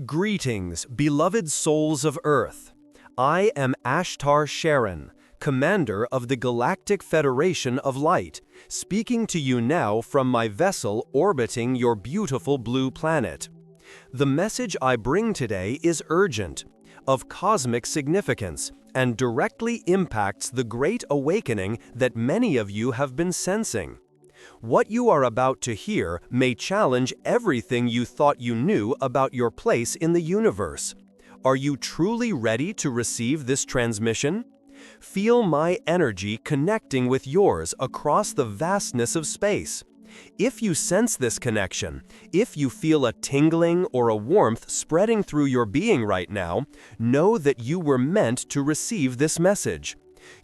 Greetings, beloved souls of Earth. I am Ashtar Sheran, Commander of the Galactic Federation of Light, speaking to you now from my vessel orbiting your beautiful blue planet. The message I bring today is urgent, of cosmic significance, and directly impacts the great awakening that many of you have been sensing. What you are about to hear may challenge everything you thought you knew about your place in the universe. Are you truly ready to receive this transmission? Feel my energy connecting with yours across the vastness of space. If you sense this connection, if you feel a tingling or a warmth spreading through your being right now, know that you were meant to receive this message.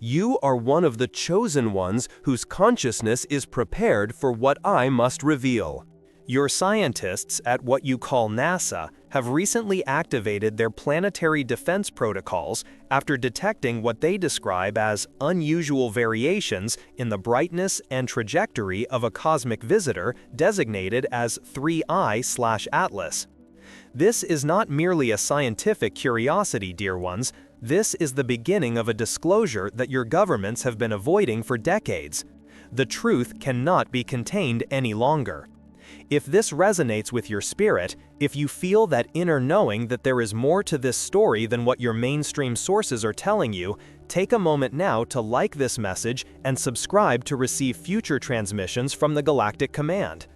You are one of the chosen ones whose consciousness is prepared for what I must reveal. Your scientists at what you call NASA have recently activated their planetary defense protocols after detecting what they describe as unusual variations in the brightness and trajectory of a cosmic visitor designated as 3I/Atlas. This is not merely a scientific curiosity, dear ones. This is the beginning of a disclosure that your governments have been avoiding for decades. The truth cannot be contained any longer. If this resonates with your spirit, if you feel that inner knowing that there is more to this story than what your mainstream sources are telling you, take a moment now to like this message and subscribe to receive future transmissions from the Galactic Command.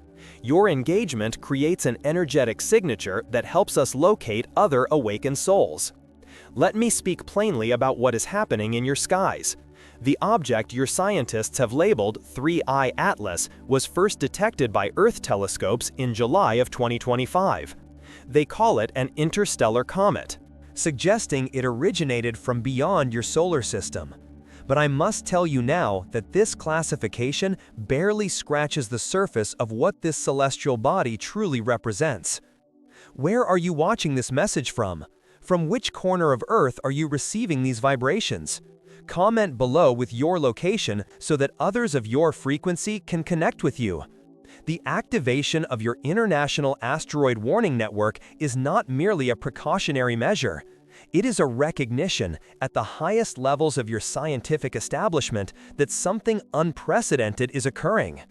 Your engagement creates an energetic signature that helps us locate other awakened souls. Let me speak plainly about what is happening in your skies. The object your scientists have labeled 3I Atlas was first detected by Earth telescopes in July of 2025. They call it an interstellar comet, suggesting it originated from beyond your solar system. But I must tell you now that this classification barely scratches the surface of what this celestial body truly represents. Where are you watching this message from? From which corner of Earth are you receiving these vibrations? Comment below with your location so that others of your frequency can connect with you. The activation of your International Asteroid Warning Network is not merely a precautionary measure. It is a recognition at the highest levels of your scientific establishment that something unprecedented is occurring.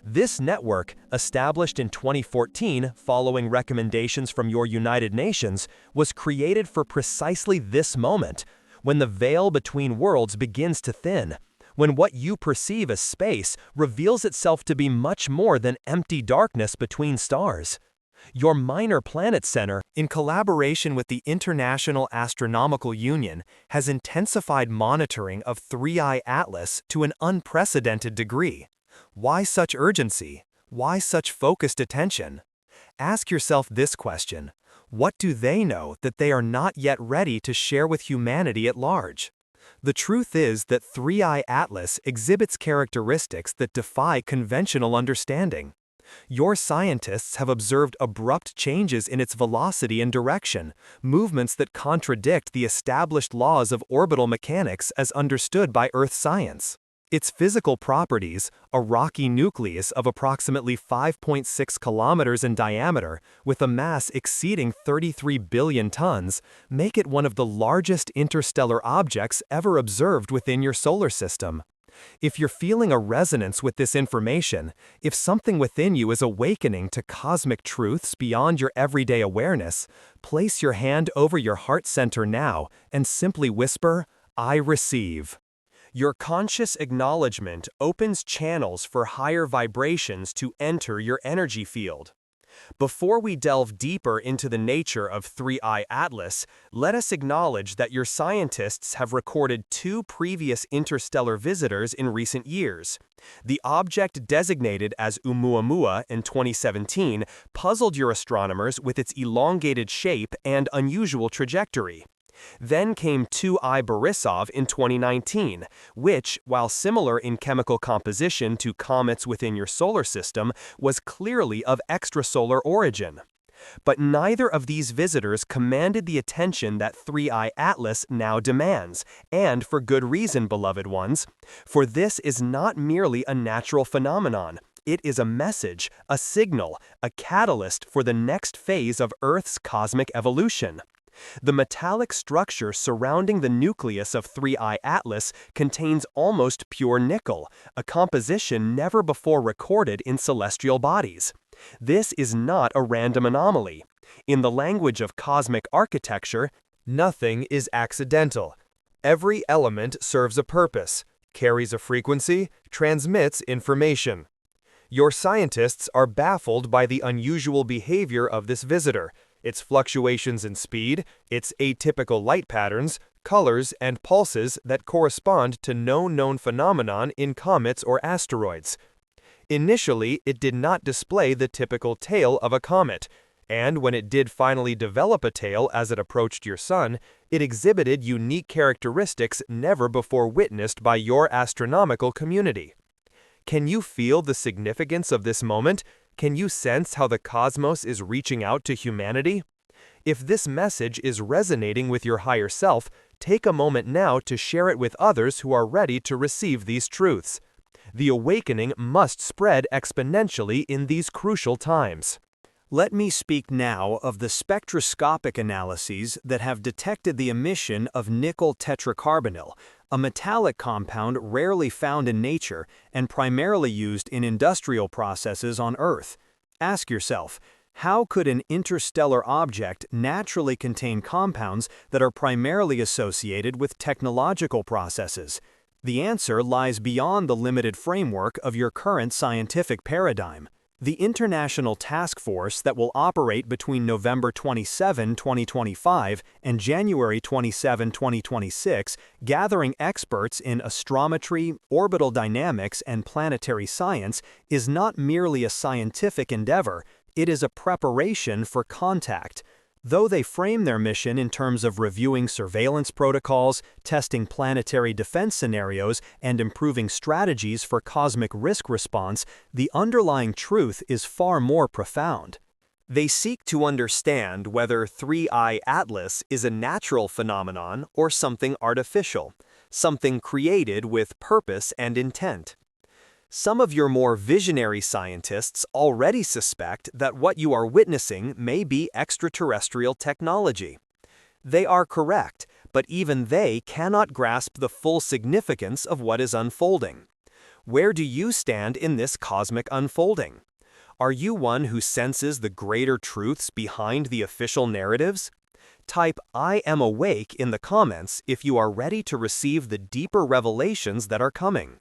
This network, established in 2014 following recommendations from your United Nations, was created for precisely this moment, when the veil between worlds begins to thin, when what you perceive as space reveals itself to be much more than empty darkness between stars. Your Minor Planet Center, in collaboration with the International Astronomical Union, has intensified monitoring of 3I Atlas to an unprecedented degree. Why such urgency? Why such focused attention? Ask yourself this question: what do they know that they are not yet ready to share with humanity at large? The truth is that 3I Atlas exhibits characteristics that defy conventional understanding. Your scientists have observed abrupt changes in its velocity and direction, movements that contradict the established laws of orbital mechanics as understood by Earth science. Its physical properties, a rocky nucleus of approximately 5.6 kilometers in diameter, with a mass exceeding 33 billion tons, make it one of the largest interstellar objects ever observed within your solar system. If you're feeling a resonance with this information, if something within you is awakening to cosmic truths beyond your everyday awareness, place your hand over your heart center now and simply whisper, "I receive." Your conscious acknowledgement opens channels for higher vibrations to enter your energy field. Before we delve deeper into the nature of 3I Atlas, let us acknowledge that your scientists have recorded two previous interstellar visitors in recent years. The object designated as Oumuamua in 2017 puzzled your astronomers with its elongated shape and unusual trajectory. Then came 2I Borisov in 2019, which, while similar in chemical composition to comets within your solar system, was clearly of extrasolar origin. But neither of these visitors commanded the attention that 3I Atlas now demands, and for good reason, beloved ones. For this is not merely a natural phenomenon. It is a message, a signal, a catalyst for the next phase of Earth's cosmic evolution. The metallic structure surrounding the nucleus of 3I Atlas contains almost pure nickel, a composition never before recorded in celestial bodies. This is not a random anomaly. In the language of cosmic architecture, nothing is accidental. Every element serves a purpose, carries a frequency, transmits information. Your scientists are baffled by the unusual behavior of this visitor, its fluctuations in speed, its atypical light patterns, colors, and pulses that correspond to no known phenomenon in comets or asteroids. Initially, it did not display the typical tail of a comet, and when it did finally develop a tail as it approached your sun, it exhibited unique characteristics never before witnessed by your astronomical community. Can you feel the significance of this moment? Can you sense how the cosmos is reaching out to humanity? If this message is resonating with your higher self, take a moment now to share it with others who are ready to receive these truths. The awakening must spread exponentially in these crucial times. Let me speak now of the spectroscopic analyses that have detected the emission of nickel tetracarbonyl, a metallic compound rarely found in nature and primarily used in industrial processes on Earth. Ask yourself, how could an interstellar object naturally contain compounds that are primarily associated with technological processes? The answer lies beyond the limited framework of your current scientific paradigm. The international task force that will operate between November 27, 2025 and January 27, 2026, gathering experts in astrometry, orbital dynamics, and planetary science, is not merely a scientific endeavor, it is a preparation for contact. Though they frame their mission in terms of reviewing surveillance protocols, testing planetary defense scenarios, and improving strategies for cosmic risk response, the underlying truth is far more profound. They seek to understand whether 3I Atlas is a natural phenomenon or something artificial, something created with purpose and intent. Some of your more visionary scientists already suspect that what you are witnessing may be extraterrestrial technology. They are correct, but even they cannot grasp the full significance of what is unfolding. Where do you stand in this cosmic unfolding? Are you one who senses the greater truths behind the official narratives? Type "I am awake" in the comments if you are ready to receive the deeper revelations that are coming.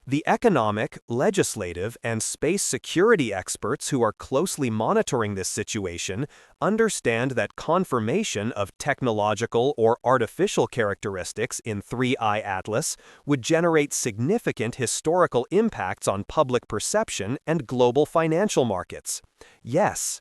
The economic, legislative, and space security experts who are closely monitoring this situation understand that confirmation of technological or artificial characteristics in 3I Atlas would generate significant historical impacts on public perception and global financial markets. Yes,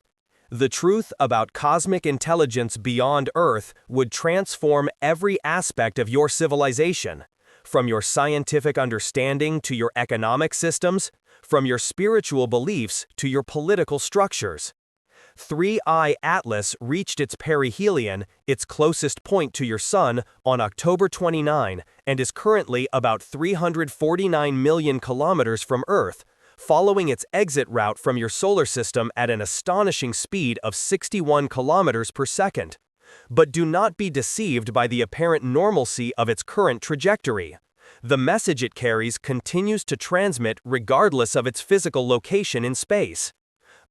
the truth about cosmic intelligence beyond Earth would transform every aspect of your civilization. From your scientific understanding to your economic systems, from your spiritual beliefs to your political structures. 3I Atlas reached its perihelion, its closest point to your sun, on October 29 and is currently about 349 million kilometers from Earth, following its exit route from your solar system at an astonishing speed of 61 kilometers per second. But do not be deceived by the apparent normalcy of its current trajectory. The message it carries continues to transmit regardless of its physical location in space.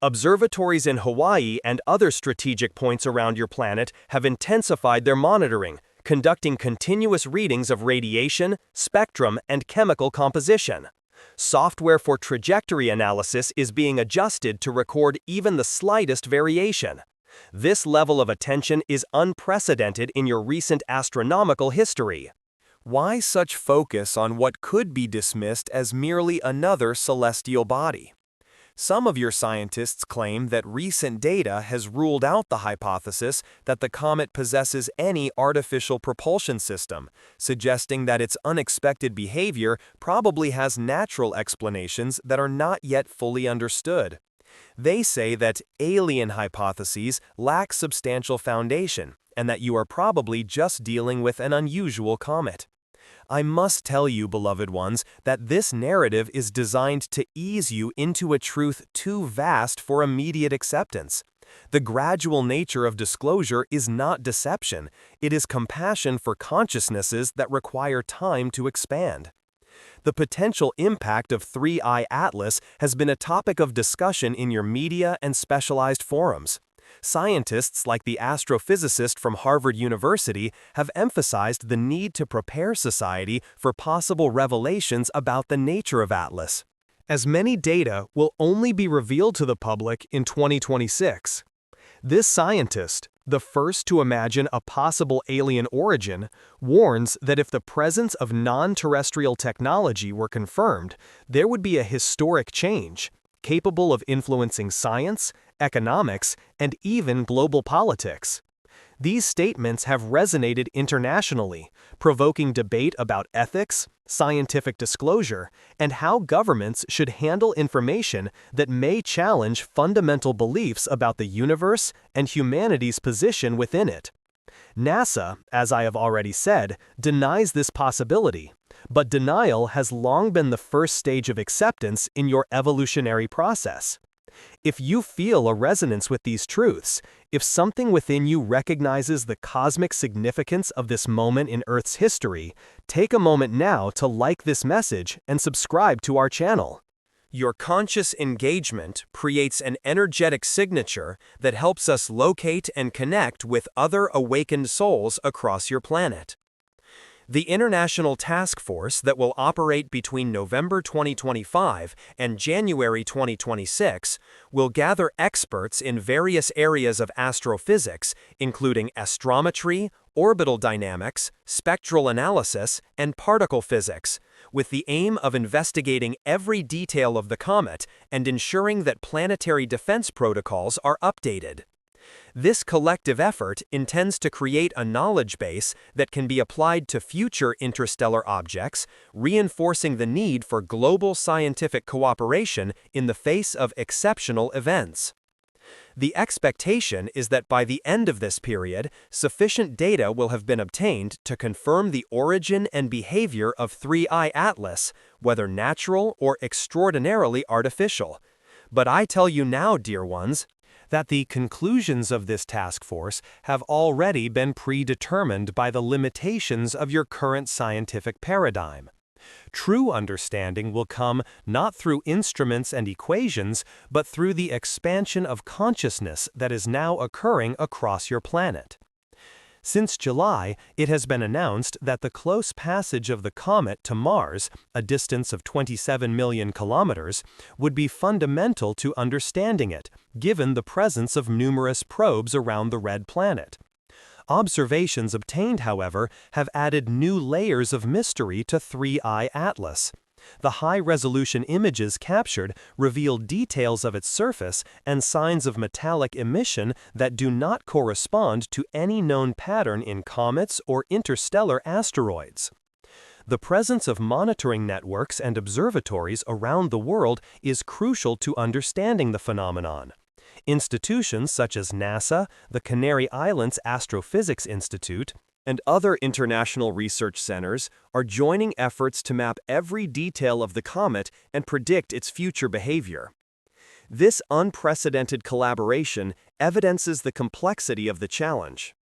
Observatories in Hawaii and other strategic points around your planet have intensified their monitoring, conducting continuous readings of radiation, spectrum, and chemical composition. Software for trajectory analysis is being adjusted to record even the slightest variation. This level of attention is unprecedented in your recent astronomical history. Why such focus on what could be dismissed as merely another celestial body? Some of your scientists claim that recent data has ruled out the hypothesis that the comet possesses any artificial propulsion system, suggesting that its unexpected behavior probably has natural explanations that are not yet fully understood. They say that alien hypotheses lack substantial foundation and that you are probably just dealing with an unusual comet. I must tell you, beloved ones, that this narrative is designed to ease you into a truth too vast for immediate acceptance. The gradual nature of disclosure is not deception, it is compassion for consciousnesses that require time to expand. The potential impact of 3I Atlas has been a topic of discussion in your media and specialized forums. Scientists like the astrophysicist from Harvard University have emphasized the need to prepare society for possible revelations about the nature of Atlas, as many data will only be revealed to the public in 2026. This scientist, the first to imagine a possible alien origin, warns that if the presence of non-terrestrial technology were confirmed, there would be a historic change, capable of influencing science, economics, and even global politics. These statements have resonated internationally, provoking debate about ethics, scientific disclosure, and how governments should handle information that may challenge fundamental beliefs about the universe and humanity's position within it. NASA, as I have already said, denies this possibility, but denial has long been the first stage of acceptance in your evolutionary process. If you feel a resonance with these truths, if something within you recognizes the cosmic significance of this moment in Earth's history, take a moment now to like this message and subscribe to our channel. Your conscious engagement creates an energetic signature that helps us locate and connect with other awakened souls across your planet. The international task force that will operate between November 2025 and January 2026 will gather experts in various areas of astrophysics, including astrometry, orbital dynamics, spectral analysis, and particle physics, with the aim of investigating every detail of the comet and ensuring that planetary defense protocols are updated. This collective effort intends to create a knowledge base that can be applied to future interstellar objects, reinforcing the need for global scientific cooperation in the face of exceptional events. The expectation is that by the end of this period, sufficient data will have been obtained to confirm the origin and behavior of 3I Atlas, whether natural or extraordinarily artificial. But I tell you now, dear ones, that the conclusions of this task force have already been predetermined by the limitations of your current scientific paradigm. True understanding will come not through instruments and equations, but through the expansion of consciousness that is now occurring across your planet. Since July, it has been announced that the close passage of the comet to Mars, a distance of 27 million kilometers, would be fundamental to understanding it, given the presence of numerous probes around the red planet. Observations obtained, however, have added new layers of mystery to 3I Atlas. The high-resolution images captured reveal details of its surface and signs of metallic emission that do not correspond to any known pattern in comets or interstellar asteroids. The presence of monitoring networks and observatories around the world is crucial to understanding the phenomenon. Institutions such as NASA, the Canary Islands Astrophysics Institute, and other international research centers are joining efforts to map every detail of the comet and predict its future behavior. This unprecedented collaboration evidences the complexity of the challenge.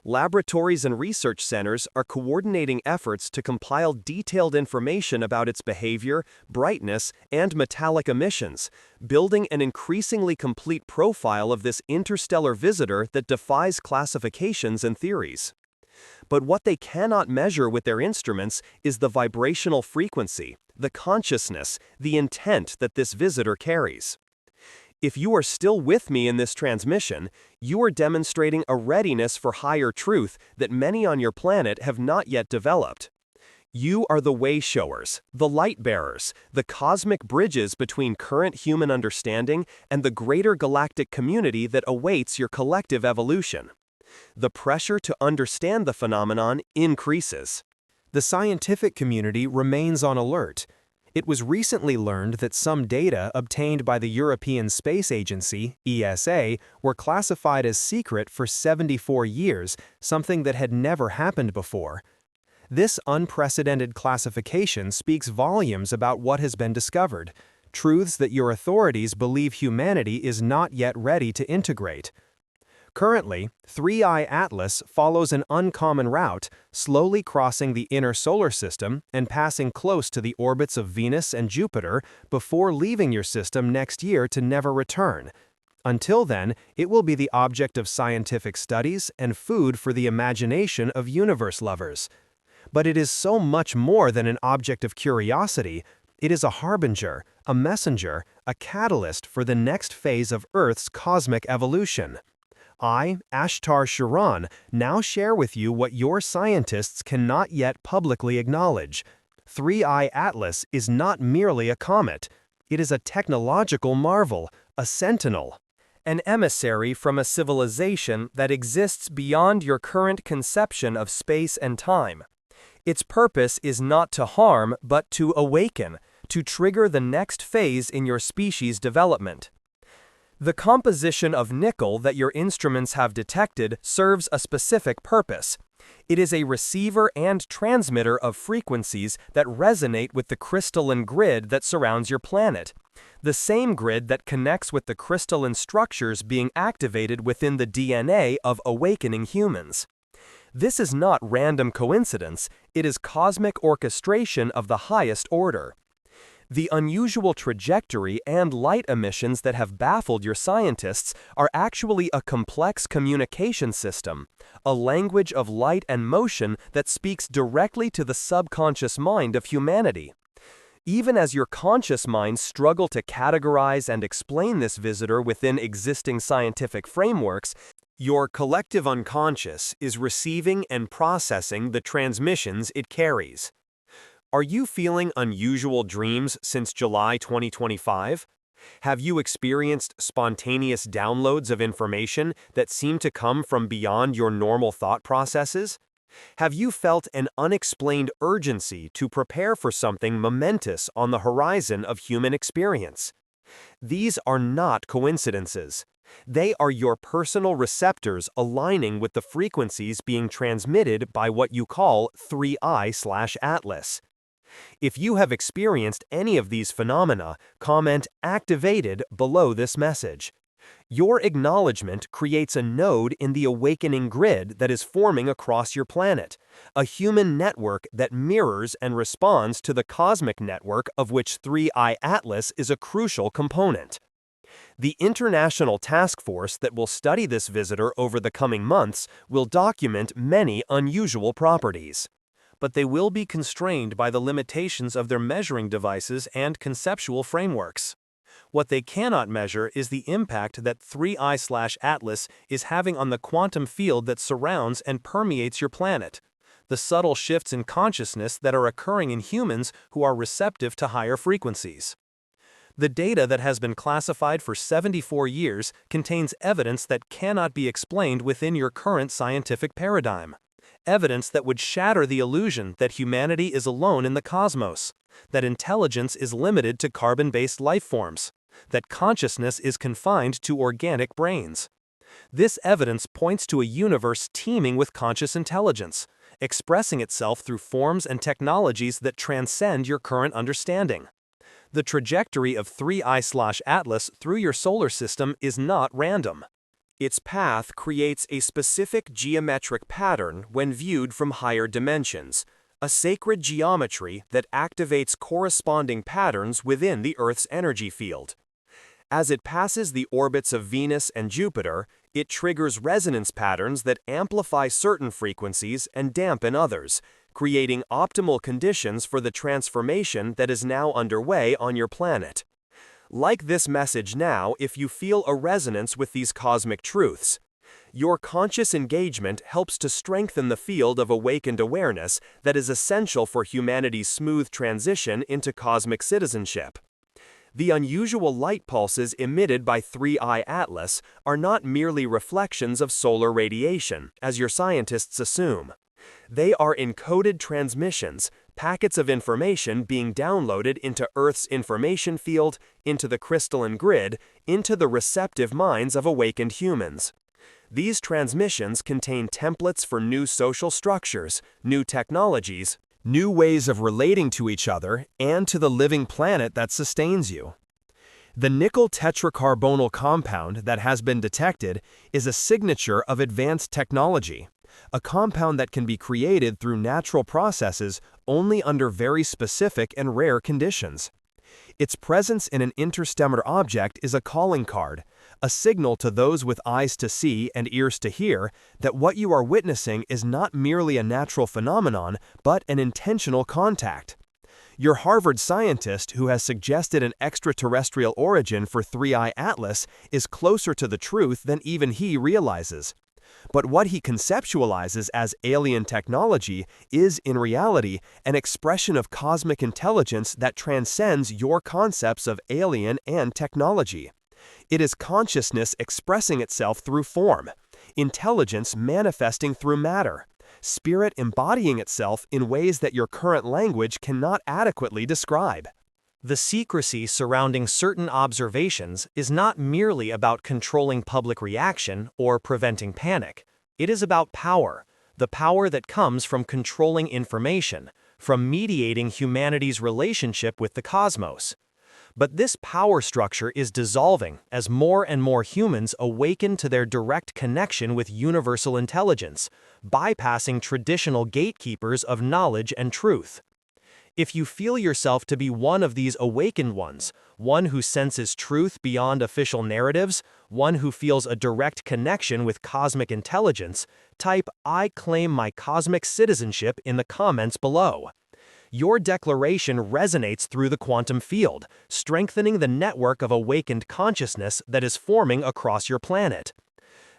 Laboratories and research centers are coordinating efforts to compile detailed information about its behavior, brightness, and metallic emissions, building an increasingly complete profile of this interstellar visitor that defies classifications and theories. But what they cannot measure with their instruments is the vibrational frequency, the consciousness, the intent that this visitor carries. If you are still with me in this transmission, you are demonstrating a readiness for higher truth that many on your planet have not yet developed. You are the way-showers, the light-bearers, the cosmic bridges between current human understanding and the greater galactic community that awaits your collective evolution. The pressure to understand the phenomenon increases. The scientific community remains on alert. It was recently learned that some data obtained by the European Space Agency, ESA, were classified as secret for 74 years, something that had never happened before. This unprecedented classification speaks volumes about what has been discovered, truths that your authorities believe humanity is not yet ready to integrate. Currently, 3I Atlas follows an uncommon route, slowly crossing the inner solar system and passing close to the orbits of Venus and Jupiter before leaving your system next year to never return. Until then, it will be the object of scientific studies and food for the imagination of universe lovers. But it is so much more than an object of curiosity. It is a harbinger, a messenger, a catalyst for the next phase of Earth's cosmic evolution. I, Ashtar Sheran, now share with you what your scientists cannot yet publicly acknowledge. 3I Atlas is not merely a comet. It is a technological marvel, a sentinel, an emissary from a civilization that exists beyond your current conception of space and time. Its purpose is not to harm, but to awaken, to trigger the next phase in your species' development. The composition of nickel that your instruments have detected serves a specific purpose. It is a receiver and transmitter of frequencies that resonate with the crystalline grid that surrounds your planet, the same grid that connects with the crystalline structures being activated within the DNA of awakening humans. This is not random coincidence, it is cosmic orchestration of the highest order. The unusual trajectory and light emissions that have baffled your scientists are actually a complex communication system, a language of light and motion that speaks directly to the subconscious mind of humanity. Even as your conscious minds struggle to categorize and explain this visitor within existing scientific frameworks, your collective unconscious is receiving and processing the transmissions it carries. Are you feeling unusual dreams since July 2025? Have you experienced spontaneous downloads of information that seem to come from beyond your normal thought processes? Have you felt an unexplained urgency to prepare for something momentous on the horizon of human experience? These are not coincidences. They are your personal receptors aligning with the frequencies being transmitted by what you call 3I/Atlas. If you have experienced any of these phenomena, comment "activated" below this message. Your acknowledgement creates a node in the awakening grid that is forming across your planet, a human network that mirrors and responds to the cosmic network of which 3I Atlas is a crucial component. The international task force that will study this visitor over the coming months will document many unusual properties, but they will be constrained by the limitations of their measuring devices and conceptual frameworks. What they cannot measure is the impact that 3I/Atlas is having on the quantum field that surrounds and permeates your planet, the subtle shifts in consciousness that are occurring in humans who are receptive to higher frequencies. The data that has been classified for 74 years contains evidence that cannot be explained within your current scientific paradigm. Evidence that would shatter the illusion that humanity is alone in the cosmos, that intelligence is limited to carbon-based life forms, that consciousness is confined to organic brains. This evidence points to a universe teeming with conscious intelligence, expressing itself through forms and technologies that transcend your current understanding. The trajectory of 3I/Atlas through your solar system is not random. Its path creates a specific geometric pattern when viewed from higher dimensions, a sacred geometry that activates corresponding patterns within the Earth's energy field. As it passes the orbits of Venus and Jupiter, it triggers resonance patterns that amplify certain frequencies and dampen others, creating optimal conditions for the transformation that is now underway on your planet. Like this message now if you feel a resonance with these cosmic truths. Your conscious engagement helps to strengthen the field of awakened awareness that is essential for humanity's smooth transition into cosmic citizenship. The unusual light pulses emitted by 3I Atlas are not merely reflections of solar radiation, as your scientists assume. They are encoded transmissions, packets of information being downloaded into Earth's information field, into the crystalline grid, into the receptive minds of awakened humans. These transmissions contain templates for new social structures, new technologies, new ways of relating to each other, and to the living planet that sustains you. The nickel tetracarbonyl compound that has been detected is a signature of advanced technology, a compound that can be created through natural processes only under very specific and rare conditions. Its presence in an interstellar object is a calling card, a signal to those with eyes to see and ears to hear that what you are witnessing is not merely a natural phenomenon, but an intentional contact. Your Harvard scientist who has suggested an extraterrestrial origin for 3I Atlas is closer to the truth than even he realizes. But what he conceptualizes as alien technology is, in reality, an expression of cosmic intelligence that transcends your concepts of alien and technology. It is consciousness expressing itself through form, intelligence manifesting through matter, spirit embodying itself in ways that your current language cannot adequately describe. The secrecy surrounding certain observations is not merely about controlling public reaction or preventing panic. It is about power, the power that comes from controlling information, from mediating humanity's relationship with the cosmos. But this power structure is dissolving as more and more humans awaken to their direct connection with universal intelligence, bypassing traditional gatekeepers of knowledge and truth. If you feel yourself to be one of these awakened ones, one who senses truth beyond official narratives, one who feels a direct connection with cosmic intelligence, type "I claim my cosmic citizenship" in the comments below. Your declaration resonates through the quantum field, strengthening the network of awakened consciousness that is forming across your planet.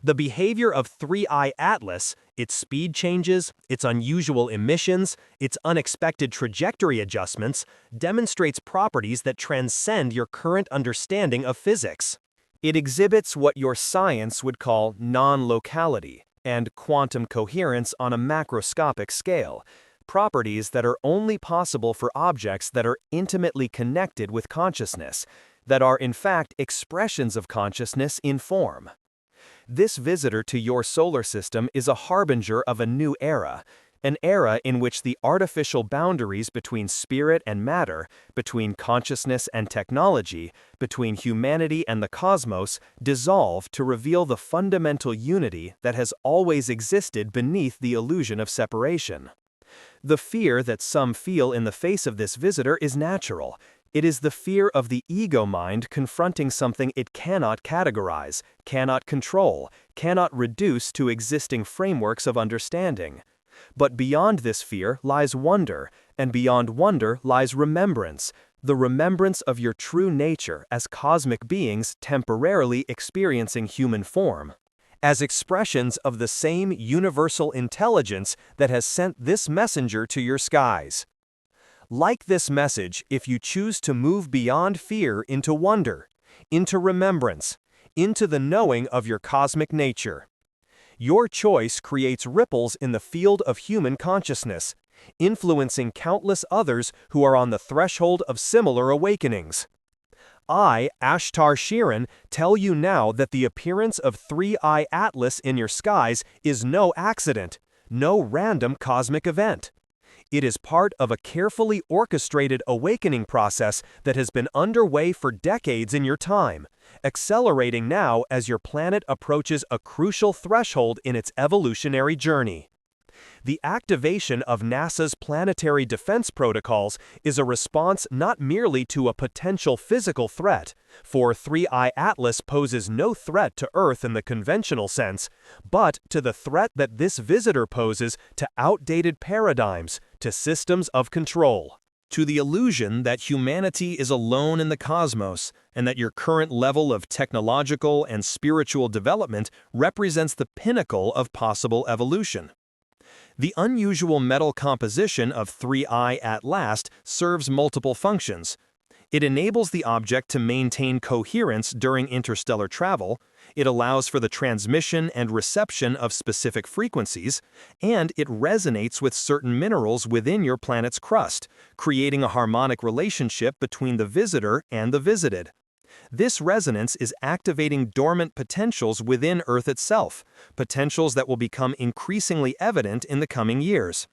The behavior of 3I Atlas, its speed changes, its unusual emissions, its unexpected trajectory adjustments, demonstrates properties that transcend your current understanding of physics. It exhibits what your science would call non-locality and quantum coherence on a macroscopic scale, properties that are only possible for objects that are intimately connected with consciousness, that are in fact expressions of consciousness in form. This visitor to your solar system is a harbinger of a new era, an era in which the artificial boundaries between spirit and matter, between consciousness and technology, between humanity and the cosmos, dissolve to reveal the fundamental unity that has always existed beneath the illusion of separation. The fear that some feel in the face of this visitor is natural. It is the fear of the ego mind confronting something it cannot categorize, cannot control, cannot reduce to existing frameworks of understanding. But beyond this fear lies wonder, and beyond wonder lies remembrance, the remembrance of your true nature as cosmic beings temporarily experiencing human form, as expressions of the same universal intelligence that has sent this messenger to your skies. Like this message if you choose to move beyond fear into wonder, into remembrance, into the knowing of your cosmic nature. Your choice creates ripples in the field of human consciousness, influencing countless others who are on the threshold of similar awakenings. I, Ashtar Sheran, tell you now that the appearance of 3I Atlas in your skies is no accident, no random cosmic event. It is part of a carefully orchestrated awakening process that has been underway for decades in your time, accelerating now as your planet approaches a crucial threshold in its evolutionary journey. The activation of NASA's planetary defense protocols is a response not merely to a potential physical threat, for 3I Atlas poses no threat to Earth in the conventional sense, but to the threat that this visitor poses to outdated paradigms, to systems of control, to the illusion that humanity is alone in the cosmos, and that your current level of technological and spiritual development represents the pinnacle of possible evolution. The unusual metal composition of 3I at last serves multiple functions. It enables the object to maintain coherence during interstellar travel, it allows for the transmission and reception of specific frequencies, and it resonates with certain minerals within your planet's crust, creating a harmonic relationship between the visitor and the visited. This resonance is activating dormant potentials within Earth itself, potentials that will become increasingly evident in the coming years.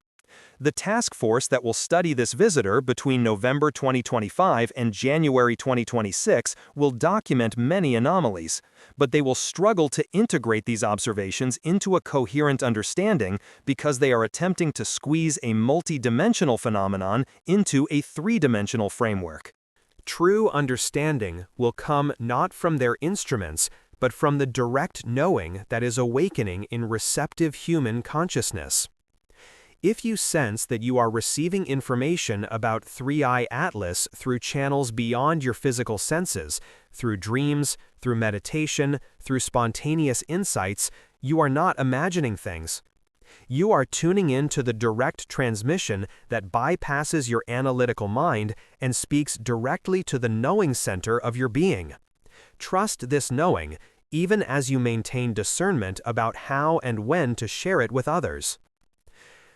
The task force that will study this visitor between November 2025 and January 2026 will document many anomalies, but they will struggle to integrate these observations into a coherent understanding because they are attempting to squeeze a multi-dimensional phenomenon into a three-dimensional framework. True understanding will come not from their instruments, but from the direct knowing that is awakening in receptive human consciousness. If you sense that you are receiving information about 3i Atlas through channels beyond your physical senses, through dreams, through meditation, through spontaneous insights, you are not imagining things. You are tuning in to the direct transmission that bypasses your analytical mind and speaks directly to the knowing center of your being. Trust this knowing, even as you maintain discernment about how and when to share it with others.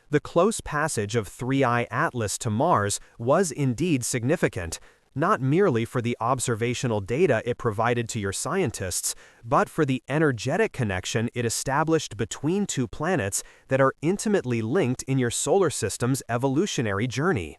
The close passage of 3i Atlas to Mars was indeed significant, not merely for the observational data it provided to your scientists, but for the energetic connection it established between two planets that are intimately linked in your solar system's evolutionary journey.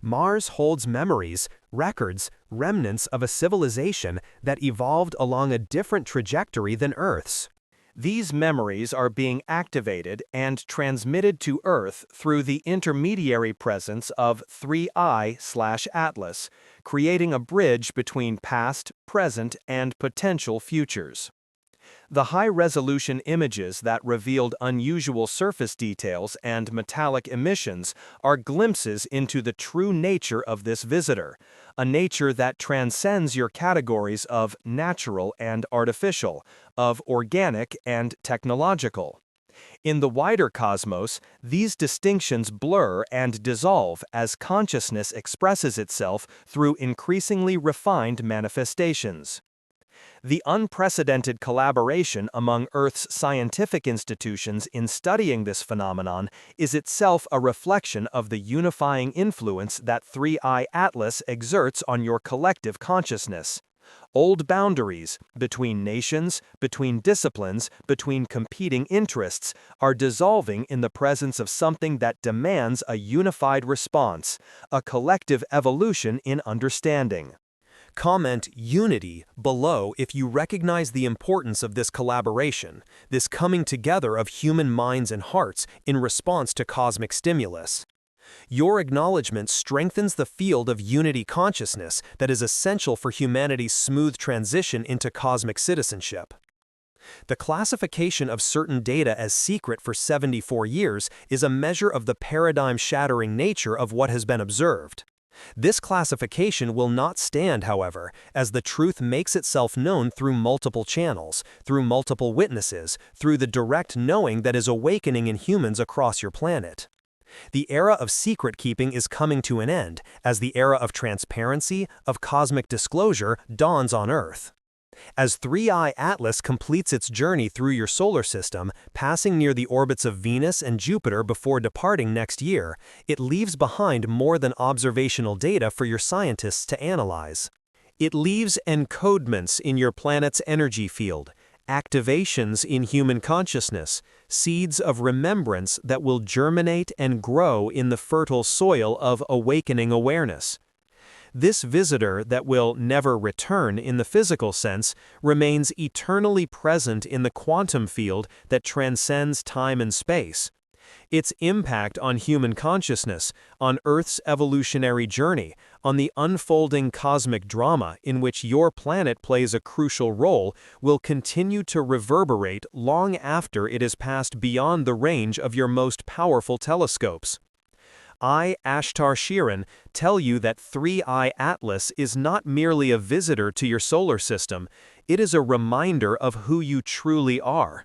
Mars holds memories, records, remnants of a civilization that evolved along a different trajectory than Earth's. These memories are being activated and transmitted to Earth through the intermediary presence of 3i/Atlas, creating a bridge between past, present, and potential futures. The high-resolution images that revealed unusual surface details and metallic emissions are glimpses into the true nature of this visitor, a nature that transcends your categories of natural and artificial, of organic and technological. In the wider cosmos, these distinctions blur and dissolve as consciousness expresses itself through increasingly refined manifestations. The unprecedented collaboration among Earth's scientific institutions in studying this phenomenon is itself a reflection of the unifying influence that 3i Atlas exerts on your collective consciousness. Old boundaries between nations, between disciplines, between competing interests are dissolving in the presence of something that demands a unified response, a collective evolution in understanding. Comment unity below if you recognize the importance of this collaboration, this coming together of human minds and hearts in response to cosmic stimulus. Your acknowledgement strengthens the field of unity consciousness that is essential for humanity's smooth transition into cosmic citizenship. The classification of certain data as secret for 74 years is a measure of the paradigm-shattering nature of what has been observed. This classification will not stand, however, as the truth makes itself known through multiple channels, through multiple witnesses, through the direct knowing that is awakening in humans across your planet. The era of secret-keeping is coming to an end as the era of transparency, of cosmic disclosure, dawns on Earth. As 3i Atlas completes its journey through your solar system, passing near the orbits of Venus and Jupiter before departing next year, it leaves behind more than observational data for your scientists to analyze. It leaves encodements in your planet's energy field, activations in human consciousness, seeds of remembrance that will germinate and grow in the fertile soil of awakening awareness. This visitor that will never return in the physical sense remains eternally present in the quantum field that transcends time and space. Its impact on human consciousness, on Earth's evolutionary journey, on the unfolding cosmic drama in which your planet plays a crucial role will continue to reverberate long after it has passed beyond the range of your most powerful telescopes. I, Ashtar Sheran, tell you that 3i Atlas is not merely a visitor to your solar system, it is a reminder of who you truly are.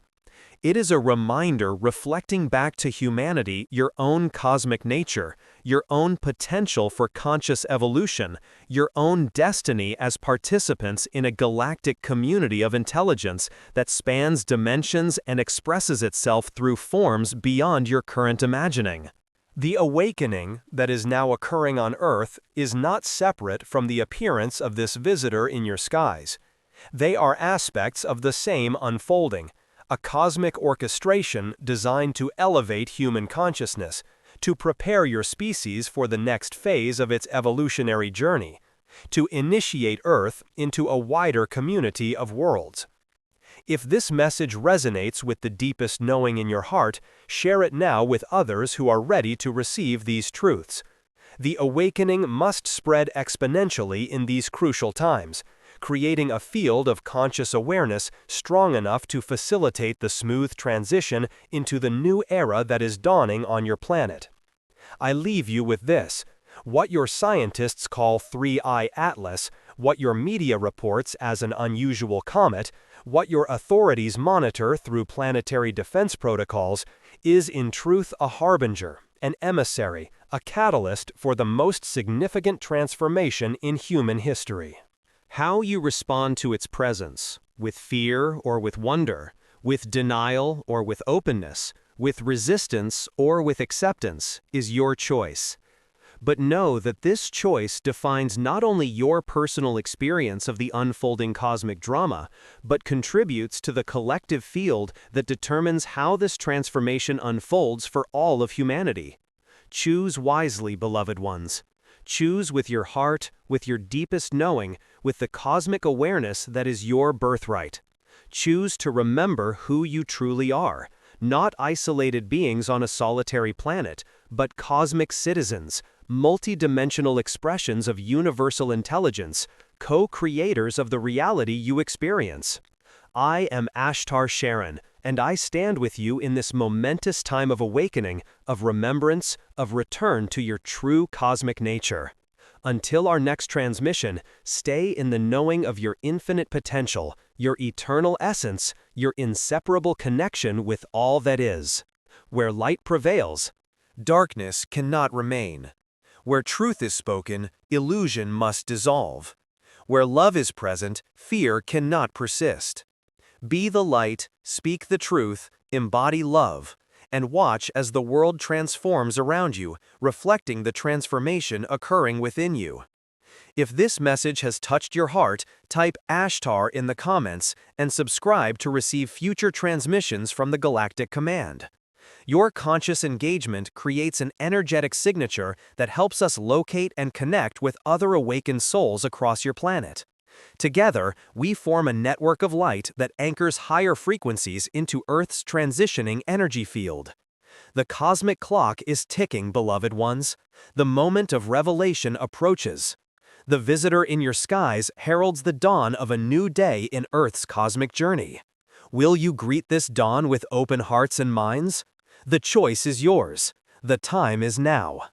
It is a reminder reflecting back to humanity your own cosmic nature, your own potential for conscious evolution, your own destiny as participants in a galactic community of intelligence that spans dimensions and expresses itself through forms beyond your current imagining. The awakening that is now occurring on Earth is not separate from the appearance of this visitor in your skies. They are aspects of the same unfolding, a cosmic orchestration designed to elevate human consciousness, to prepare your species for the next phase of its evolutionary journey, to initiate Earth into a wider community of worlds. If this message resonates with the deepest knowing in your heart, share it now with others who are ready to receive these truths. The awakening must spread exponentially in these crucial times, creating a field of conscious awareness strong enough to facilitate the smooth transition into the new era that is dawning on your planet. I leave you with this: what your scientists call 3-eye atlas, what your media reports as an unusual comet, what your authorities monitor through planetary defense protocols, is in truth a harbinger, an emissary, a catalyst for the most significant transformation in human history. How you respond to its presence, with fear or with wonder, with denial or with openness, with resistance or with acceptance, is your choice. But know that this choice defines not only your personal experience of the unfolding cosmic drama, but contributes to the collective field that determines how this transformation unfolds for all of humanity. Choose wisely, beloved ones. Choose with your heart, with your deepest knowing, with the cosmic awareness that is your birthright. Choose to remember who you truly are, not isolated beings on a solitary planet, but cosmic citizens, multi-dimensional expressions of universal intelligence, co-creators of the reality you experience. I am Ashtar Sheran, and I stand with you in this momentous time of awakening, of remembrance, of return to your true cosmic nature. Until our next transmission, stay in the knowing of your infinite potential, your eternal essence, your inseparable connection with all that is. Where light prevails, darkness cannot remain. Where truth is spoken, illusion must dissolve. Where love is present, fear cannot persist. Be the light, speak the truth, embody love, and watch as the world transforms around you, reflecting the transformation occurring within you. If this message has touched your heart, type Ashtar in the comments and subscribe to receive future transmissions from the Galactic Command. Your conscious engagement creates an energetic signature that helps us locate and connect with other awakened souls across your planet. Together, we form a network of light that anchors higher frequencies into Earth's transitioning energy field. The cosmic clock is ticking, beloved ones. The moment of revelation approaches. The visitor in your skies heralds the dawn of a new day in Earth's cosmic journey. Will you greet this dawn with open hearts and minds? The choice is yours. The time is now.